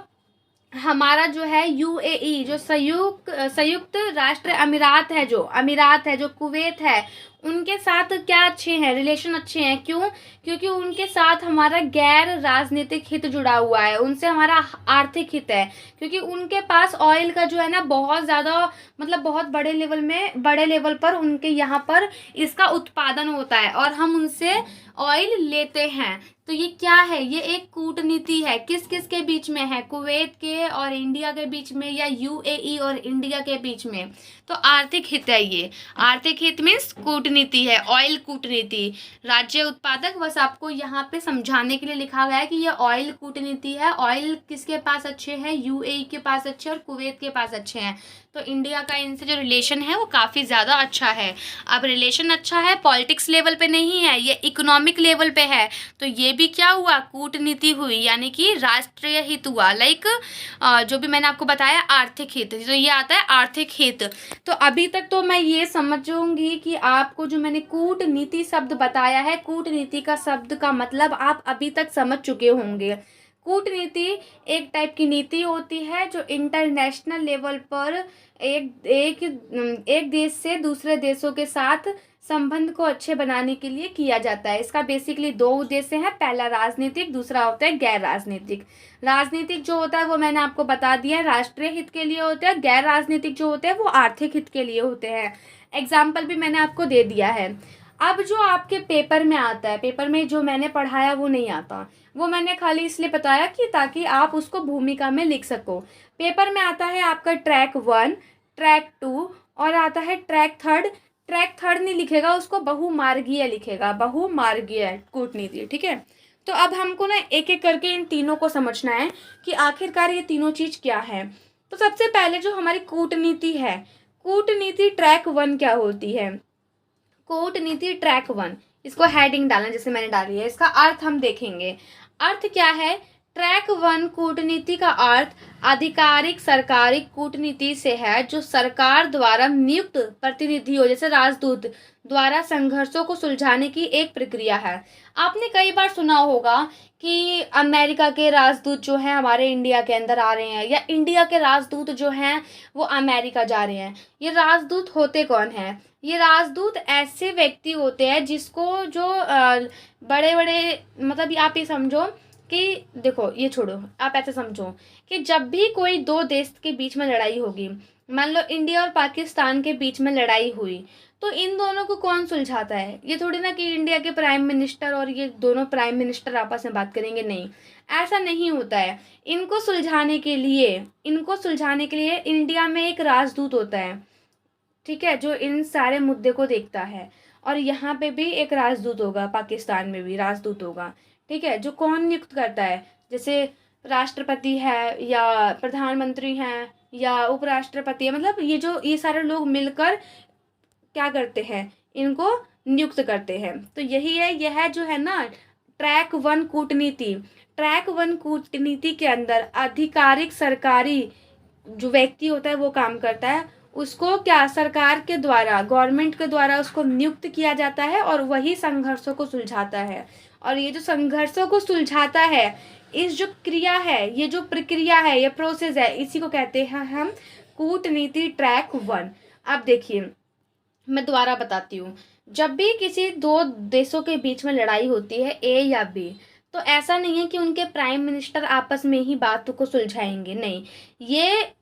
हमारा जो है यूएई, जो संयुक्त राष्ट्र अमीरात है, जो कुवैत है, उनके साथ क्या अच्छे हैं? रिलेशन अच्छे हैं। क्यों? क्योंकि उनके साथ हमारा गैर राजनीतिक हित जुड़ा हुआ है, उनसे हमारा आर्थिक हित है। क्योंकि उनके पास ऑयल का जो है ना बहुत ज़्यादा, मतलब बहुत बड़े लेवल पर उनके यहाँ पर इसका उत्पादन होता है और हम उनसे ऑयल लेते हैं। तो ये क्या है? ये एक कूटनीति है। किस किस के बीच में है? कुवैत के और इंडिया के बीच में, या यूएई और इंडिया के बीच में। तो आर्थिक हित है ये। आर्थिक हित मीन्स कूटनीति। कूटनीति है, ऑयल कूटनीति। राज्य उत्पादक, बस आपको यहाँ पे समझाने के लिए लिखा गया है कि ये ऑयल कूटनीति है। ऑयल किसके पास अच्छे हैं? यूएई के पास अच्छे और कुवैत के पास अच्छे हैं। तो इंडिया का इनसे जो रिलेशन है वो काफ़ी ज़्यादा अच्छा है। अब रिलेशन अच्छा है, पॉलिटिक्स लेवल पे नहीं है, ये इकोनॉमिक लेवल पे है। तो ये भी क्या हुआ? कूटनीति हुई, यानी कि राष्ट्रीय हित हुआ। लाइक जो भी मैंने आपको बताया आर्थिक हित, तो ये आता है आर्थिक हित। तो अभी तक तो मैं ये समझूंगी कि आपको जो मैंने कूटनीति शब्द बताया है, कूटनीति का शब्द का मतलब आप अभी तक समझ चुके होंगे। कूटनीति एक टाइप की नीति होती है जो इंटरनेशनल लेवल पर एक देश से दूसरे देशों के साथ संबंध को अच्छे बनाने के लिए किया जाता है। इसका बेसिकली दो उद्देश्य हैं, पहला राजनीतिक, दूसरा होता है गैर राजनीतिक। राजनीतिक जो होता है वो मैंने आपको बता दिया है, राष्ट्रीय हित के लिए होते हैं। गैर राजनीतिक जो होते हैं वो आर्थिक हित के लिए होते हैं। एग्जाम्पल भी मैंने आपको दे दिया है। अब जो आपके पेपर में आता है, पेपर में जो मैंने पढ़ाया वो नहीं आता, वो मैंने खाली इसलिए बताया कि ताकि आप उसको भूमिका में लिख सको। पेपर में आता है आपका ट्रैक 1, ट्रैक 2 और आता है ट्रैक 3। ट्रैक 3 नहीं लिखेगा, उसको बहुमार्गीय लिखेगा, बहुमार्गीय कूटनीति। ठीक है, तो अब हमको ना एक एक करके इन तीनों को समझना है कि आखिरकार ये तीनों चीज़ क्या है। तो सबसे पहले जो हमारी कूटनीति है, कूटनीति ट्रैक 1 क्या होती है? कूटनीति ट्रैक 1, इसको हेडिंग डालना जैसे मैंने डाली है। इसका अर्थ हम देखेंगे। अर्थ क्या है? ट्रैक 1 कूटनीति का अर्थ आधिकारिक सरकारी कूटनीति से है जो सरकार द्वारा नियुक्त प्रतिनिधियों जैसे राजदूत द्वारा संघर्षों को सुलझाने की एक प्रक्रिया है। आपने कई बार सुना होगा कि अमेरिका के राजदूत जो हैं हमारे इंडिया के अंदर आ रहे हैं, या इंडिया के राजदूत जो हैं वो अमेरिका जा रहे हैं। ये राजदूत होते कौन हैं? ये राजदूत ऐसे व्यक्ति होते हैं जिसको जो बड़े बड़े, मतलब आप ये समझो कि देखो, ये छोड़ो, आप ऐसे समझो कि जब भी कोई दो देश के बीच में लड़ाई होगी, मान लो इंडिया और पाकिस्तान के बीच में लड़ाई हुई, तो इन दोनों को कौन सुलझाता है? ये थोड़ी ना कि इंडिया के प्राइम मिनिस्टर और ये दोनों प्राइम मिनिस्टर आपस में बात करेंगे, नहीं, ऐसा नहीं होता है। इनको सुलझाने के लिए इंडिया में एक राजदूत होता है, ठीक है, जो इन सारे मुद्दे को देखता है। और यहाँ पे भी एक राजदूत होगा, पाकिस्तान में भी राजदूत होगा, ठीक है, जो कौन नियुक्त करता है? जैसे राष्ट्रपति है या प्रधानमंत्री हैं या उपराष्ट्रपति है, मतलब ये सारे लोग मिलकर क्या करते हैं? इनको नियुक्त करते हैं। तो यही है, यह जो है ना ट्रैक 1 कूटनीति। ट्रैक 1 कूटनीति के अंदर आधिकारिक सरकारी जो व्यक्ति होता है वो काम करता है, उसको क्या सरकार के द्वारा, गवर्नमेंट के द्वारा उसको नियुक्त किया जाता है और वही संघर्षों को सुलझाता है। और ये जो संघर्षों को सुलझाता है, इस जो क्रिया है, ये जो प्रक्रिया है, ये प्रोसेस है, इसी को कहते हैं हम कूटनीति ट्रैक 1। अब देखिए, मैं दोबारा बताती हूँ। जब भी किसी दो देशों के बीच में लड़ाई होती है, ए या बी, तो ऐसा नहीं है कि उनके प्राइम मिनिस्टर आपस में ही बात को सुलझाएंगे, नहीं, ये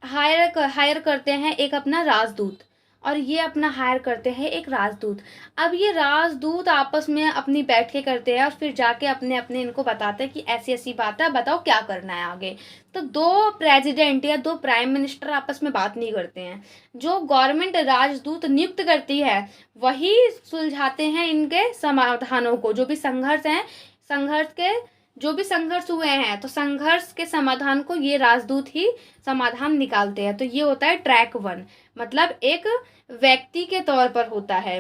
हायर करते हैं एक अपना राजदूत, और ये अपना हायर करते हैं एक राजदूत। अब ये राजदूत आपस में अपनी बैठ के करते हैं और फिर जाके अपने अपने इनको बताते हैं कि ऐसी ऐसी बात है, बताओ क्या करना है आगे। तो दो प्रेसिडेंट या दो प्राइम मिनिस्टर आपस में बात नहीं करते हैं, जो गवर्नमेंट राजदूत नियुक्त करती है वही सुलझाते हैं इनके समाधानों को। जो भी संघर्ष हैं, संघर्ष के जो भी संघर्ष हुए हैं, तो संघर्ष के समाधान को ये राजदूत ही समाधान निकालते हैं। तो ये होता है ट्रैक 1, मतलब एक व्यक्ति के तौर पर होता है।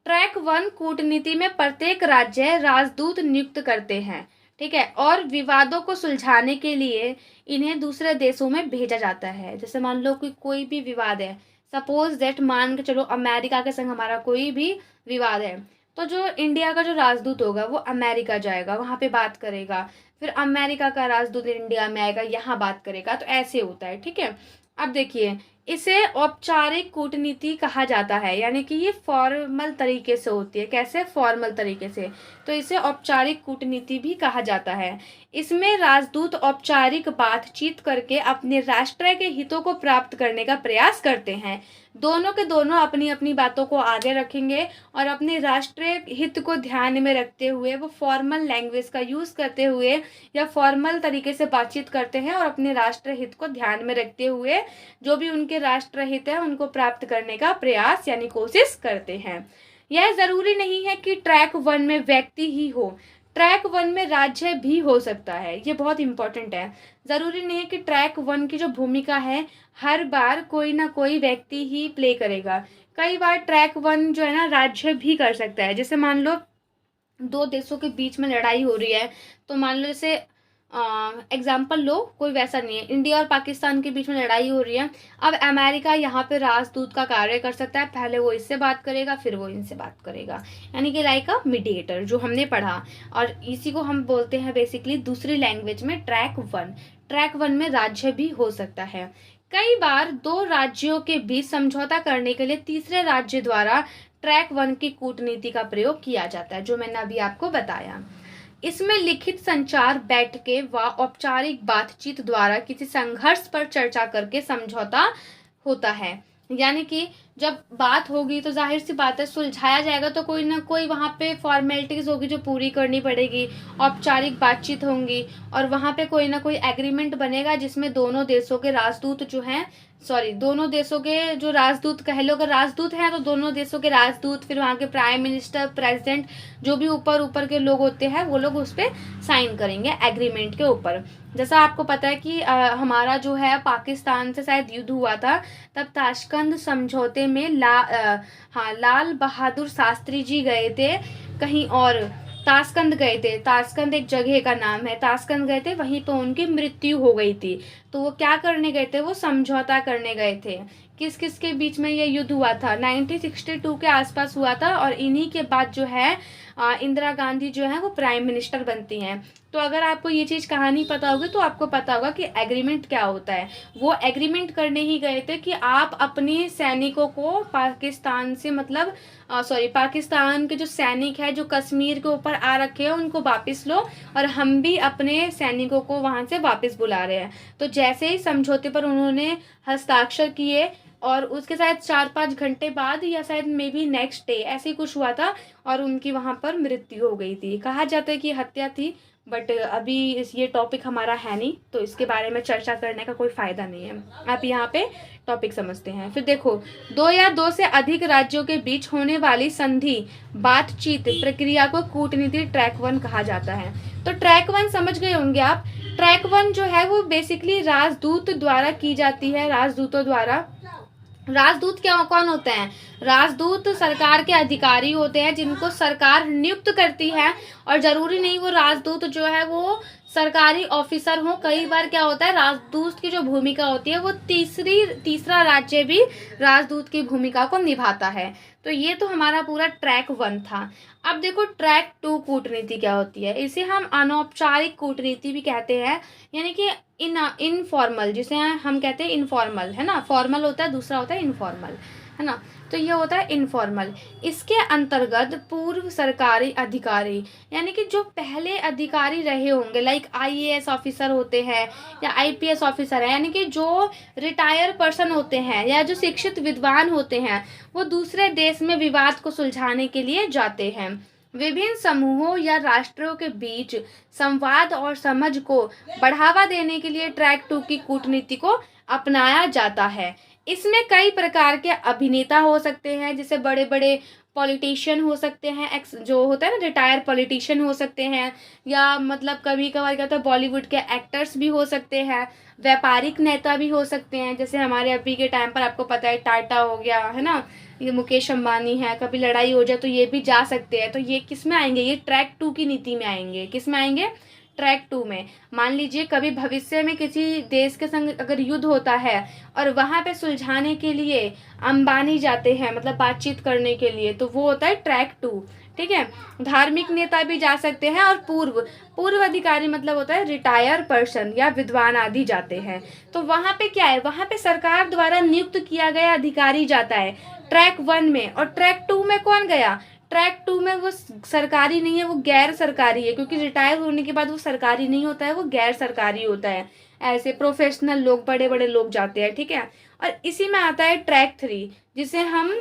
ट्रैक 1 कूटनीति में प्रत्येक राज्य राजदूत नियुक्त करते हैं, ठीक है, और विवादों को सुलझाने के लिए इन्हें दूसरे देशों में भेजा जाता है। जैसे मान लो कि कोई भी विवाद है, सपोज दैट मान के चलो अमेरिका के संग हमारा कोई भी विवाद है, तो जो इंडिया का जो राजदूत होगा वो अमेरिका जाएगा, वहाँ पे बात करेगा, फिर अमेरिका का राजदूत इंडिया में आएगा, यहाँ बात करेगा। तो ऐसे होता है, ठीक है। अब देखिए, इसे औपचारिक कूटनीति कहा जाता है, यानी कि ये फॉर्मल तरीके से होती है। कैसे? फॉर्मल तरीके से, तो इसे औपचारिक कूटनीति भी कहा जाता है। इसमें राजदूत औपचारिक बातचीत करके अपने राष्ट्र के हितों को प्राप्त करने का प्रयास करते हैं। दोनों के दोनों अपनी अपनी बातों को आगे रखेंगे और अपने राष्ट्रीय हित को ध्यान में रखते हुए वो फॉर्मल लैंग्वेज का यूज़ करते हुए या फॉर्मल तरीके से बातचीत करते हैं और अपने राष्ट्रीय हित को ध्यान में रखते हुए जो भी उनके राष्ट्र हित है उनको प्राप्त करने का प्रयास यानी कोशिश करते हैं। यह जरूरी नहीं है कि ट्रैक 1 में व्यक्ति ही हो, ट्रैक 1 में राज्य भी हो सकता है। ये बहुत इंपॉर्टेंट है। जरूरी नहीं है कि ट्रैक 1 की जो भूमिका है हर बार कोई ना कोई व्यक्ति ही प्ले करेगा। कई बार ट्रैक 1 जो है ना राज्य भी कर सकता है। जैसे मान लो दो देशों के बीच में लड़ाई हो रही है, तो मान लो जैसे एग्जाम्पल लो, कोई वैसा नहीं है, इंडिया और पाकिस्तान के बीच में लड़ाई हो रही है। अब अमेरिका यहाँ पे राजदूत का कार्य कर सकता है। पहले वो इससे बात करेगा, फिर वो इनसे बात करेगा, यानी कि लाइक अ मीडिएटर, जो हमने पढ़ा। और इसी को हम बोलते हैं बेसिकली दूसरी लैंग्वेज में ट्रैक 1। ट्रैक 1 में राज्य भी हो सकता है। कई बार दो राज्यों के बीच समझौता करने के लिए तीसरे राज्य द्वारा ट्रैक 1 की कूटनीति का प्रयोग किया जाता है, जो मैंने अभी आपको बताया। इसमें लिखित संचार, बैठकें व औपचारिक बातचीत द्वारा किसी संघर्ष पर चर्चा करके समझौता होता है। यानी कि जब बात होगी तो जाहिर सी बात है सुलझाया जाएगा, तो कोई ना कोई वहाँ पे फॉर्मेलिटीज होगी जो पूरी करनी पड़ेगी, औपचारिक बातचीत होंगी और वहाँ पे कोई ना कोई एग्रीमेंट बनेगा जिसमें दोनों देशों के राजदूत जो हैं, दोनों देशों के जो राजदूत, कह लो अगर राजदूत हैं तो दोनों देशों के राजदूत, फिर वहाँ के प्राइम मिनिस्टर, प्रेसिडेंट, जो भी ऊपर के लोग होते हैं वो लोग उस पर साइन करेंगे एग्रीमेंट के ऊपर। जैसा आपको पता है कि हमारा जो है पाकिस्तान से शायद युद्ध हुआ था, तब ताशकंद समझौते में लाल बहादुर शास्त्री जी गए थे कहीं और, ताशकंद गए थे। ताशकंद एक जगह का नाम है, ताशकंद गए थे, वहीं पे उनकी मृत्यु हो गई थी। तो वो क्या करने गए थे, वो समझौता करने गए थे। किस किस के बीच में ये युद्ध हुआ था, 1962 के आसपास हुआ था। और इन्हीं के बाद जो है इंदिरा गांधी जो है वो प्राइम मिनिस्टर बनती हैं। तो अगर आपको ये चीज़ कहानी पता होगी तो आपको पता होगा कि एग्रीमेंट क्या होता है। वो एग्रीमेंट करने ही गए थे कि आप अपने सैनिकों को पाकिस्तान से, मतलब पाकिस्तान के जो सैनिक है जो कश्मीर के ऊपर आ रखे हैं उनको वापस लो, और हम भी अपने सैनिकों को वहाँ से वापस बुला रहे हैं। तो जैसे ही समझौते पर उन्होंने हस्ताक्षर किए और उसके शायद 4-5 घंटे बाद या शायद मे बी नेक्स्ट डे ऐसे ही कुछ हुआ था और उनकी वहाँ पर मृत्यु हो गई थी। कहा जाता है कि हत्या थी, बट अभी ये टॉपिक हमारा है नहीं तो इसके बारे में चर्चा करने का कोई फ़ायदा नहीं है। आप यहाँ पे टॉपिक समझते हैं। फिर देखो, दो या दो से अधिक राज्यों के बीच होने वाली संधि बातचीत प्रक्रिया को कूटनीति ट्रैक 1 कहा जाता है। तो ट्रैक 1 समझ गए होंगे आप। ट्रैक 1 जो है वो बेसिकली राजदूत द्वारा की जाती है, राजदूतों द्वारा। राजदूत क्या कौन होते हैं, राजदूत सरकार के अधिकारी होते हैं जिनको सरकार नियुक्त करती है, और जरूरी नहीं वो राजदूत जो है वो सरकारी ऑफिसर हो। कई बार क्या होता है, राजदूत की जो भूमिका होती है वो तीसरा राज्य भी राजदूत की भूमिका को निभाता है। तो ये तो हमारा पूरा ट्रैक 1 था। अब देखो ट्रैक 2 कूटनीति क्या होती है। इसे हम अनौपचारिक कूटनीति भी कहते हैं, यानी कि इनफॉर्मल, जिसे हम कहते हैं इनफॉर्मल, है ना। फॉर्मल होता है, दूसरा होता है इनफॉर्मल, है ना। तो ये होता है इनफॉर्मल। इसके अंतर्गत पूर्व सरकारी अधिकारी, यानी कि जो पहले अधिकारी रहे होंगे, लाइक IAS ऑफिसर होते हैं या IPS ऑफिसर है, यानी कि जो रिटायर पर्सन होते हैं या जो शिक्षित विद्वान होते हैं, वो दूसरे देश में विवाद को सुलझाने के लिए जाते हैं। विभिन्न समूहों या राष्ट्रों के बीच संवाद और समझ को बढ़ावा देने के लिए ट्रैक 2 की कूटनीति को अपनाया जाता है। इसमें कई प्रकार के अभिनेता हो सकते हैं, जैसे बड़े बड़े पॉलिटिशियन हो सकते हैं, जो होता है ना रिटायर पॉलिटिशियन हो सकते हैं, या मतलब कभी कभार क्या होता है बॉलीवुड के एक्टर्स भी हो सकते हैं, व्यापारिक नेता भी हो सकते हैं, जैसे हमारे अभी के टाइम पर आपको पता है टाटा हो गया, है ना, ये मुकेश अंबानी है। कभी लड़ाई हो जाए तो ये भी जा सकते हैं। तो ये किस में आएंगे, ये ट्रैक 2 की नीति में आएंगे। किस में आएंगे, ट्रैक 2 में। मान लीजिए कभी भविष्य में किसी देश के संग अगर युद्ध होता है और वहाँ पे सुलझाने के लिए अंबानी जाते हैं, मतलब बातचीत करने के लिए, तो वो होता है ट्रैक 2, ठीक है। धार्मिक नेता भी जा सकते हैं और पूर्व अधिकारी मतलब होता है रिटायर पर्सन या विद्वान आदि जाते हैं। तो वहाँ पे क्या है, वहाँ पे सरकार द्वारा नियुक्त किया गया अधिकारी जाता है ट्रैक 1 में। और ट्रैक 2 में कौन गया, ट्रैक 2 में वो सरकारी नहीं है, वो गैर सरकारी है, क्योंकि रिटायर होने के बाद वो सरकारी नहीं होता है, वो गैर सरकारी होता है। ऐसे प्रोफेशनल लोग, बड़े बड़े लोग जाते हैं, ठीक है। और इसी में आता है ट्रैक 3, जिसे हम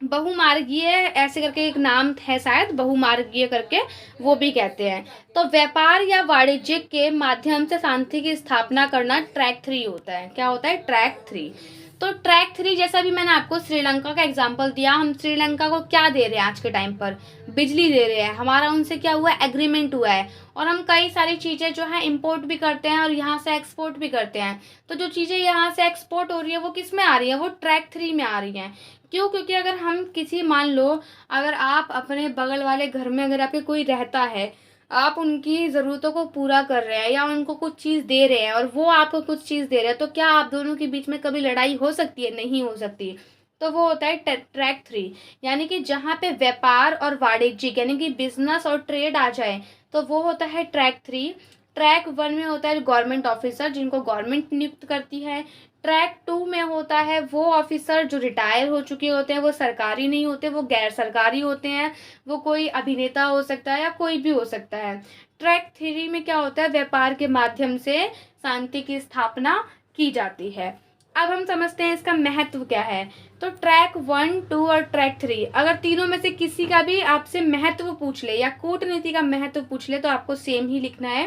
बहुमार्गीय, ऐसे करके एक नाम है शायद, बहुमार्गीय करके वो भी कहते हैं। तो व्यापार या वाणिज्य के माध्यम से शांति की स्थापना करना ट्रैक 3 होता है। क्या होता है, ट्रैक 3। तो ट्रैक 3 जैसा भी मैंने आपको श्रीलंका का एग्जांपल दिया, हम श्रीलंका को क्या दे रहे हैं आज के टाइम पर, बिजली दे रहे हैं, हमारा उनसे क्या हुआ है, एग्रीमेंट हुआ है, और हम कई सारी चीज़ें जो है इंपोर्ट भी करते हैं और यहाँ से एक्सपोर्ट भी करते हैं। तो जो चीज़ें यहाँ से एक्सपोर्ट हो रही है वो किस में आ रही है, वो ट्रैक 3 में आ रही हैं। क्यों? क्योंकि अगर हम किसी, मान लो अगर आप अपने बगल वाले घर में अगर आपके कोई रहता है, आप उनकी ज़रूरतों को पूरा कर रहे हैं या उनको कुछ चीज़ दे रहे हैं और वो आपको कुछ चीज़ दे रहे हैं, तो क्या आप दोनों के बीच में कभी लड़ाई हो सकती है? नहीं हो सकती। तो वो होता है ट्रैक 3, यानी कि जहाँ पे व्यापार और वाणिज्यिक यानी कि बिजनेस और ट्रेड आ जाए तो वो होता है ट्रैक 3। ट्रैक 1 में होता है गवर्नमेंट ऑफिसर जिनको गवर्नमेंट नियुक्त करती है। ट्रैक 2 में होता है वो ऑफिसर जो रिटायर हो चुके होते हैं, वो सरकारी नहीं होते, वो गैर सरकारी होते हैं, वो कोई अभिनेता हो सकता है या कोई भी हो सकता है। ट्रैक 3 में क्या होता है, व्यापार के माध्यम से शांति की स्थापना की जाती है। अब हम समझते हैं इसका महत्व क्या है। तो ट्रैक 1, 2 और ट्रैक 3, अगर तीनों में से किसी का भी आपसे महत्व पूछ ले या कूटनीति का महत्व पूछ ले तो आपको सेम ही लिखना है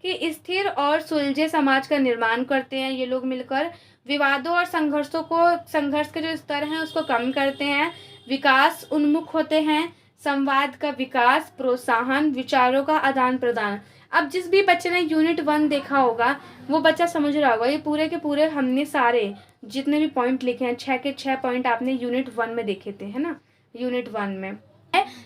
कि स्थिर और सुलझे समाज का निर्माण करते हैं ये लोग मिलकर, विवादों और संघर्ष के जो स्तर हैं उसको कम करते हैं, विकास उन्मुख होते हैं, संवाद का विकास, प्रोत्साहन, विचारों का आदान प्रदान। अब जिस भी बच्चे ने यूनिट 1 देखा होगा वो बच्चा समझ रहा होगा ये पूरे के पूरे हमने सारे जितने भी पॉइंट लिखे हैं 6 के 6 पॉइंट आपने यूनिट 1 में देखे थे, है ना। यूनिट 1 में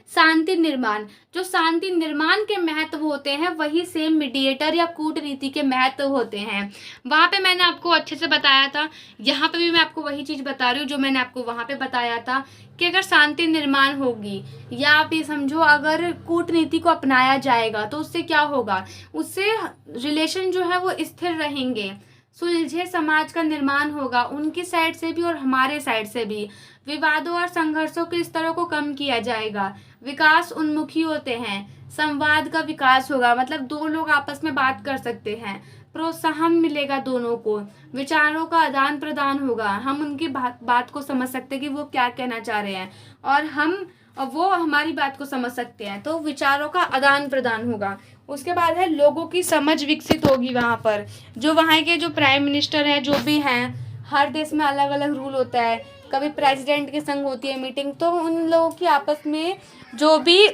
शांति निर्माण, जो शांति निर्माण के महत्व होते हैं वही सेम मीडिएटर या कूटनीति के महत्व होते हैं। वहाँ पे मैंने आपको अच्छे से बताया था, यहाँ पे भी मैं आपको वही चीज़ बता रही हूँ जो मैंने आपको वहाँ पे बताया था कि अगर शांति निर्माण होगी या आप ये समझो अगर कूटनीति को अपनाया जाएगा तो उससे क्या होगा, उससे रिलेशन जो है वो स्थिर रहेंगे, सुलझे समाज का निर्माण होगा उनकी साइड से भी और हमारे साइड से भी, विवादों और संघर्षों के स्तरों को कम किया जाएगा, विकास उन्मुखी होते हैं, संवाद का विकास होगा, मतलब दो लोग आपस में बात कर सकते हैं, प्रोत्साहन मिलेगा दोनों को, विचारों का आदान प्रदान होगा, हम उनकी बात को समझ सकते हैं कि वो क्या कहना चाह रहे हैं और वो हमारी बात को समझ सकते हैं, तो विचारों का आदान प्रदान होगा। उसके बाद है लोगों की समझ विकसित होगी। वहाँ पर जो वहाँ के जो प्राइम मिनिस्टर हैं जो भी हैं, हर देश में अलग अलग रूल होता है, कभी प्रेसिडेंट के संग होती है मीटिंग, तो उन लोगों की आपस में जो भी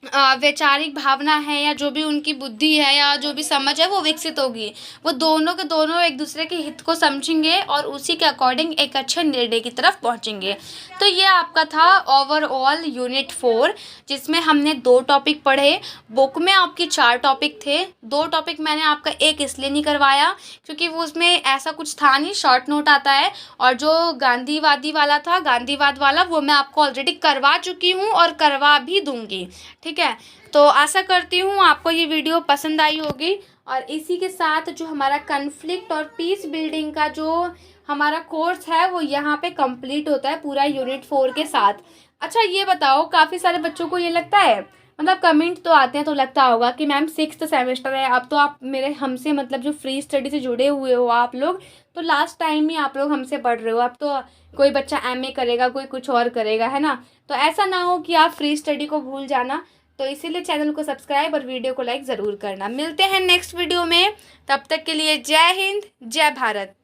वैचारिक भावना है या जो भी उनकी बुद्धि है या जो भी समझ है वो विकसित होगी, वो दोनों के दोनों एक दूसरे के हित को समझेंगे और उसी के अकॉर्डिंग एक अच्छे निर्णय की तरफ पहुंचेंगे। तो ये आपका था ओवरऑल यूनिट 4 जिसमें हमने 2 टॉपिक पढ़े। बुक में आपकी 4 टॉपिक थे, 2 टॉपिक मैंने आपका एक इसलिए नहीं करवाया क्योंकि वो उसमें ऐसा कुछ था नहीं, शॉर्ट नोट आता है, और जो गांधीवादी वाला था, गांधीवाद वाला, वो मैं आपको ऑलरेडी करवा चुकी हूँ और करवा भी दूँगी। ठीक है, तो आशा करती हूँ आपको ये वीडियो पसंद आई होगी। और इसी के साथ जो हमारा कन्फ्लिक्ट और पीस बिल्डिंग का जो हमारा कोर्स है वो यहाँ पे कंप्लीट होता है पूरा यूनिट 4 के साथ। अच्छा ये बताओ, काफ़ी सारे बच्चों को ये लगता है, मतलब कमेंट तो आते हैं तो लगता होगा कि मैम 6th सेमेस्टर है, अब तो आप मेरे हमसे मतलब जो फ्री स्टडी से जुड़े हुए हो आप लोग, तो लास्ट टाइम ही आप लोग हमसे पढ़ रहे हो, अब तो कोई बच्चा MA करेगा, कोई कुछ और करेगा, है ना। तो ऐसा ना हो कि आप फ्री स्टडी को भूल जाना, तो इसीलिए चैनल को सब्सक्राइब और वीडियो को लाइक ज़रूर करना। मिलते हैं नेक्स्ट वीडियो में, तब तक के लिए जय हिंद, जय भारत।